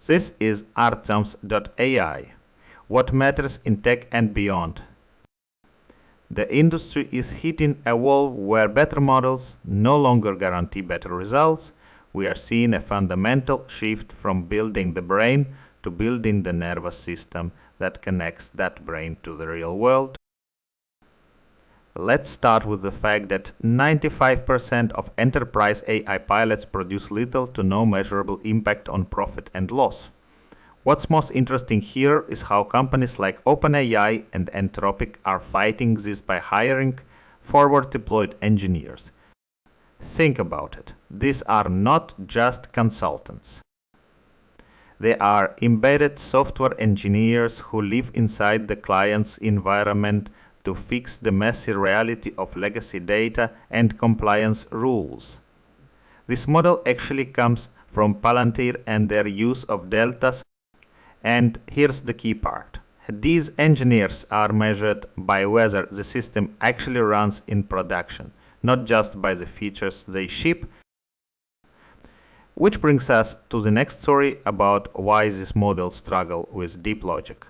This is Artems.ai. What matters in tech and beyond. The industry is hitting a wall where better models no longer guarantee better results. We are seeing a fundamental shift from building the brain to building the nervous system that connects that brain to the real world. Let's start with the fact that 95% of enterprise AI pilots produce little to no measurable impact on profit and loss. What's most interesting here is how companies like OpenAI and Anthropic are fighting this by hiring forward-deployed engineers. Think about it. These are not just consultants. They are embedded software engineers who live inside the client's environment to fix the messy reality of legacy data and compliance rules. This model actually comes from Palantir and their use of deltas. And here's the key part. These engineers are measured by whether the system actually runs in production, not just by the features they ship. Which brings us to the next story about why these models struggle with deep logic.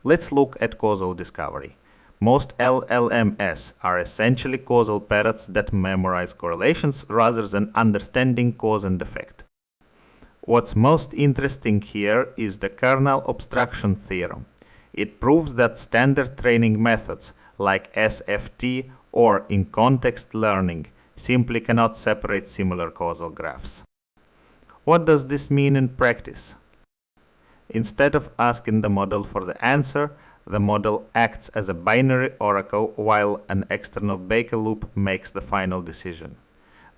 Let's look at causal discovery. Most LLMs are essentially causal parrots that memorize correlations rather than understanding cause and effect. What's most interesting here is the Kernel Obstruction Theorem. It proves that standard training methods like SFT or in-context learning simply cannot separate similar causal graphs. What does this mean in practice? Instead of asking the model for the answer, the model acts as a binary oracle while an external Baker loop makes the final decision.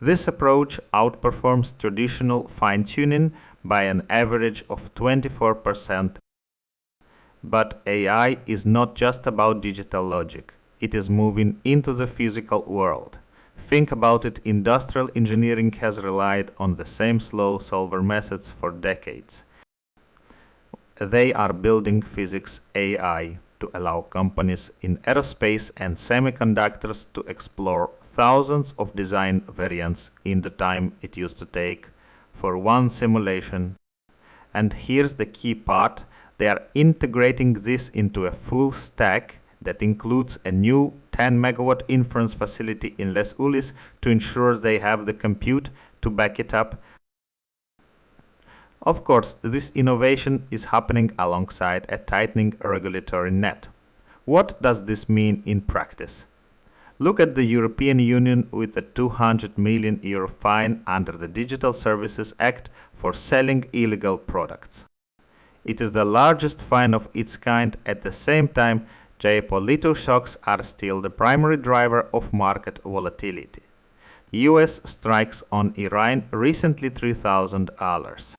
This approach outperforms traditional fine-tuning by an average of 24%. But AI is not just about digital logic. It is moving into the physical world. Think about it, industrial engineering has relied on the same slow solver methods for decades. They are building physics AI to allow companies in aerospace and semiconductors to explore thousands of design variants in the time it used to take for one simulation. And here's the key part. They are integrating this into a full stack that includes a new 10 megawatt inference facility in Les Ulis to ensure they have the compute to back it up. Of course, this innovation is happening alongside a tightening regulatory net. What does this mean in practice? Look at the European Union with a €200 million fine under the Digital Services Act for selling illegal products. It is the largest fine of its kind. At the same time, geopolitical shocks are still the primary driver of market volatility. US strikes on Iran recently $3,000.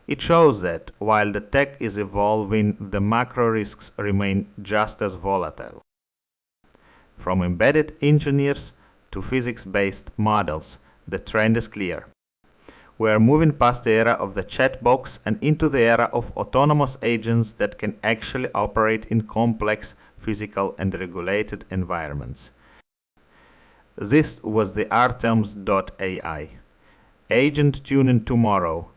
It shows that while the tech is evolving, the macro risks remain just as volatile. From embedded engineers to physics-based models, the trend is clear. We are moving past the era of the chat box and into the era of autonomous agents that can actually operate in complex physical and regulated environments. This was the Artems.ai. Agent tuning tomorrow.